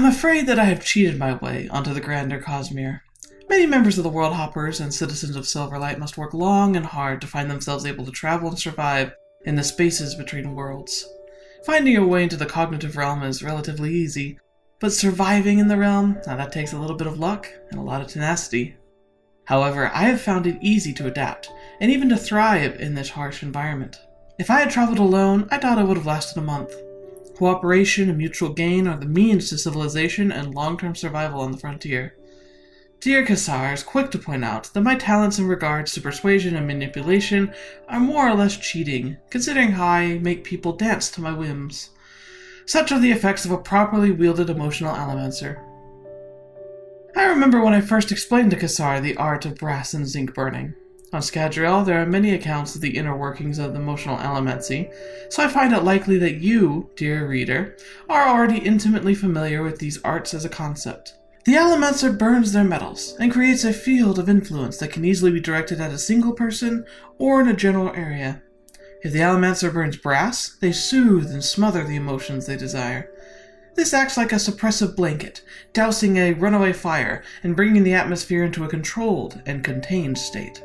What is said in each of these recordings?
I'm afraid that I have cheated my way onto the grander Cosmere. Many members of the World Hoppers and citizens of Silverlight must work long and hard to find themselves able to travel and survive in the spaces between worlds. Finding your way into the cognitive realm is relatively easy, but surviving in the realm, now that takes a little bit of luck and a lot of tenacity. However, I have found it easy to adapt, and even to thrive in this harsh environment. If I had traveled alone, I doubt I would have lasted a month. Cooperation and mutual gain are the means to civilization and long-term survival on the frontier. Dear Kassar is quick to point out that my talents in regards to persuasion and manipulation are more or less cheating, considering how I make people dance to my whims. Such are the effects of a properly wielded emotional allomancer. I remember when I first explained to Kassar the art of brass and zinc burning. On Scadrial, there are many accounts of the inner workings of the emotional allomancy, so I find it likely that you, dear reader, are already intimately familiar with these arts as a concept. The allomancer burns their metals and creates a field of influence that can easily be directed at a single person or in a general area. If the allomancer burns brass, they soothe and smother the emotions they desire. This acts like a suppressive blanket, dousing a runaway fire and bringing the atmosphere into a controlled and contained state.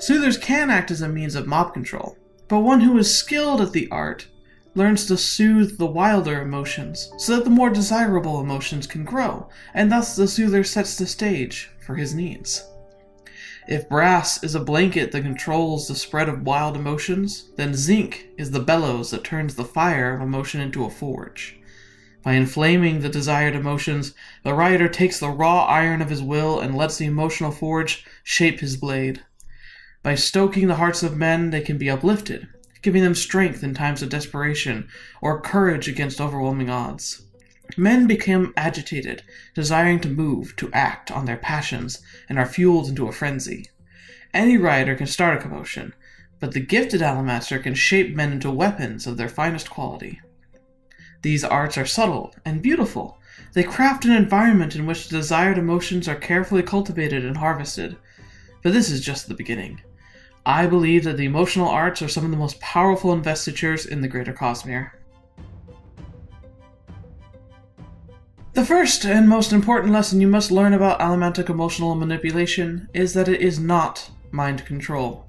Soothers can act as a means of mob control, but one who is skilled at the art learns to soothe the wilder emotions so that the more desirable emotions can grow, and thus the soother sets the stage for his needs. If brass is a blanket that controls the spread of wild emotions, then zinc is the bellows that turns the fire of emotion into a forge. By inflaming the desired emotions, the writer takes the raw iron of his will and lets the emotional forge shape his blade. By stoking the hearts of men, they can be uplifted, giving them strength in times of desperation or courage against overwhelming odds. Men become agitated, desiring to move, to act on their passions, and are fueled into a frenzy. Any writer can start a commotion, but the gifted allomancer can shape men into weapons of their finest quality. These arts are subtle and beautiful. They craft an environment in which the desired emotions are carefully cultivated and harvested. But this is just the beginning. I believe that the emotional arts are some of the most powerful investitures in the greater Cosmere. The first and most important lesson you must learn about Allomantic emotional manipulation is that it is not mind control.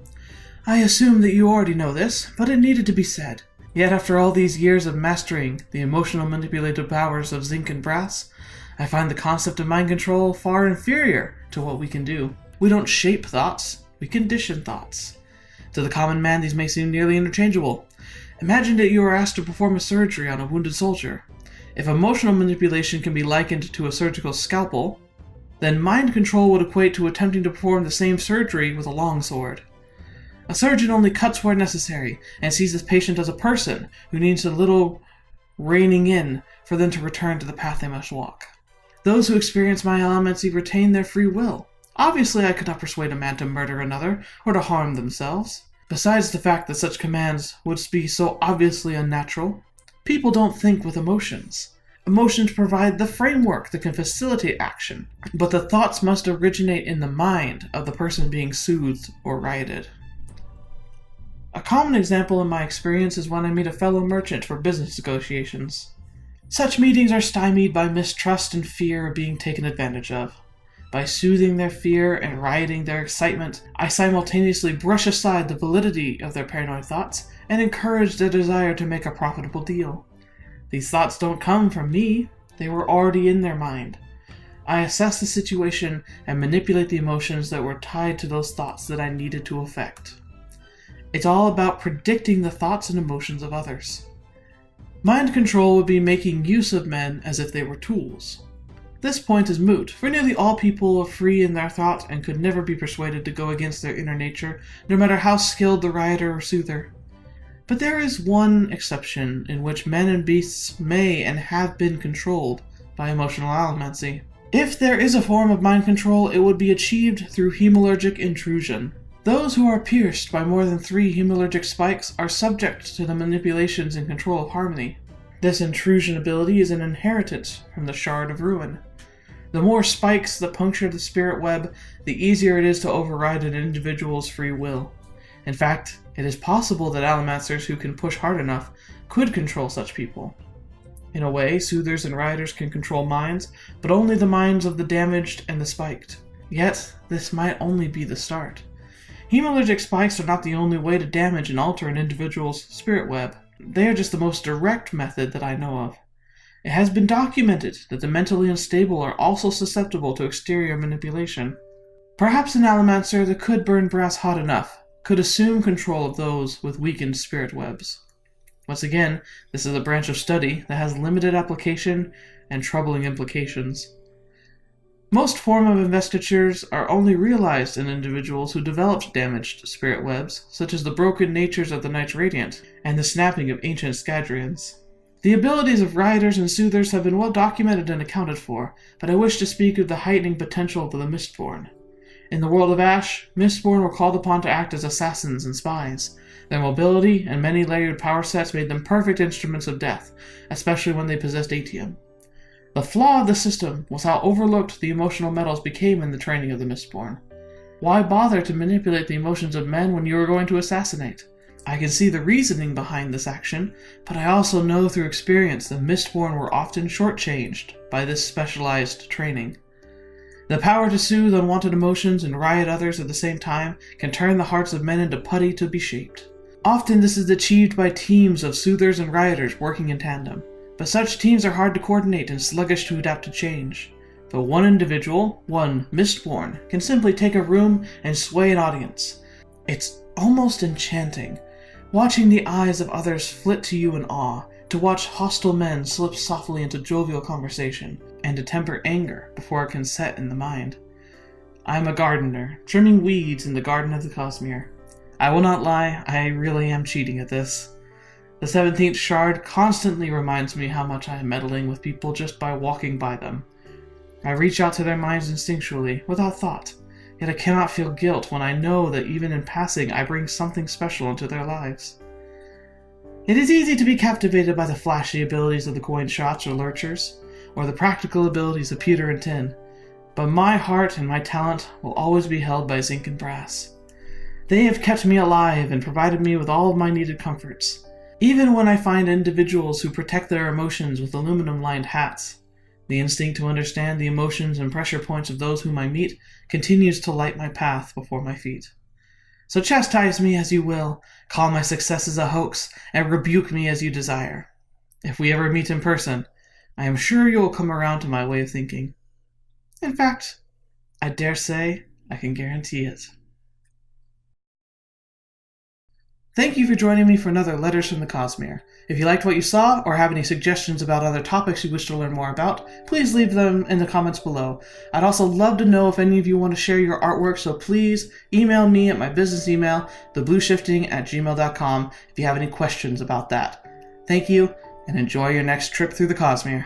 I assume that you already know this, but it needed to be said. Yet after all these years of mastering the emotional manipulative powers of zinc and brass, I find the concept of mind control far inferior to what we can do. We don't shape thoughts, we condition thoughts. To the common man, these may seem nearly interchangeable. Imagine that you are asked to perform a surgery on a wounded soldier. If emotional manipulation can be likened to a surgical scalpel, then mind control would equate to attempting to perform the same surgery with a long sword. A surgeon only cuts where necessary and sees his patient as a person who needs a little reining in for them to return to the path they must walk. Those who experience my allomancy retain their free will. Obviously, I could not persuade a man to murder another, or to harm themselves. Besides the fact that such commands would be so obviously unnatural, people don't think with emotions. Emotions provide the framework that can facilitate action, but the thoughts must originate in the mind of the person being soothed or rioted. A common example in my experience is when I meet a fellow merchant for business negotiations. Such meetings are stymied by mistrust and fear of being taken advantage of. By soothing their fear and rioting their excitement, I simultaneously brush aside the validity of their paranoid thoughts and encourage their desire to make a profitable deal. These thoughts don't come from me, they were already in their mind. I assess the situation and manipulate the emotions that were tied to those thoughts that I needed to affect. It's all about predicting the thoughts and emotions of others. Mind control would be making use of men as if they were tools. This point is moot, for nearly all people are free in their thought and could never be persuaded to go against their inner nature, no matter how skilled the rioter or soother. But there is one exception in which men and beasts may and have been controlled by emotional allomancy. If there is a form of mind control, it would be achieved through hemalurgic intrusion. Those who are pierced by more than 3 hemalurgic spikes are subject to the manipulations and control of harmony. This intrusion ability is an inheritance from the Shard of Ruin. The more spikes that puncture the spirit web, the easier it is to override an individual's free will. In fact, it is possible that allomancers who can push hard enough could control such people. In a way, soothers and rioters can control minds, but only the minds of the damaged and the spiked. Yet, this might only be the start. Hemalurgic spikes are not the only way to damage and alter an individual's spirit web. They are just the most direct method that I know of. It has been documented that the mentally unstable are also susceptible to exterior manipulation. Perhaps an Allomancer that could burn brass hot enough could assume control of those with weakened spirit webs. Once again, this is a branch of study that has limited application and troubling implications. Most form of investitures are only realized in individuals who developed damaged spirit webs, such as the broken natures of the Knights Radiant and the snapping of ancient Scadrians. The abilities of rioters and soothers have been well documented and accounted for, but I wish to speak of the heightening potential of the Mistborn. In the world of Ash, Mistborn were called upon to act as assassins and spies. Their mobility and many layered power sets made them perfect instruments of death, especially when they possessed atium. The flaw of the system was how overlooked the emotional metals became in the training of the Mistborn. Why bother to manipulate the emotions of men when you were going to assassinate? I can see the reasoning behind this action, but I also know through experience that Mistborn were often shortchanged by this specialized training. The power to soothe unwanted emotions and riot others at the same time can turn the hearts of men into putty to be shaped. Often this is achieved by teams of soothers and rioters working in tandem, but such teams are hard to coordinate and sluggish to adapt to change. But one individual, one Mistborn, can simply take a room and sway an audience. It's almost enchanting, watching the eyes of others flit to you in awe, to watch hostile men slip softly into jovial conversation, and to temper anger before it can set in the mind. I am a gardener, trimming weeds in the garden of the Cosmere. I will not lie, I really am cheating at this. The 17th shard constantly reminds me how much I am meddling with people just by walking by them. I reach out to their minds instinctually, without thought, yet I cannot feel guilt when I know that even in passing I bring something special into their lives. It is easy to be captivated by the flashy abilities of the coin shots or lurchers, or the practical abilities of pewter and tin, but my heart and my talent will always be held by zinc and brass. They have kept me alive and provided me with all of my needed comforts, even when I find individuals who protect their emotions with aluminum-lined hats. The instinct to understand the emotions and pressure points of those whom I meet continues to light my path before my feet. So chastise me as you will, call my successes a hoax, and rebuke me as you desire. If we ever meet in person, I am sure you will come around to my way of thinking. In fact, I dare say I can guarantee it. Thank you for joining me for another Letters from the Cosmere. If you liked what you saw, or have any suggestions about other topics you wish to learn more about, please leave them in the comments below. I'd also love to know if any of you want to share your artwork, so please email me at my business email, TheBlueShifting@gmail.com, if you have any questions about that. Thank you, and enjoy your next trip through the Cosmere.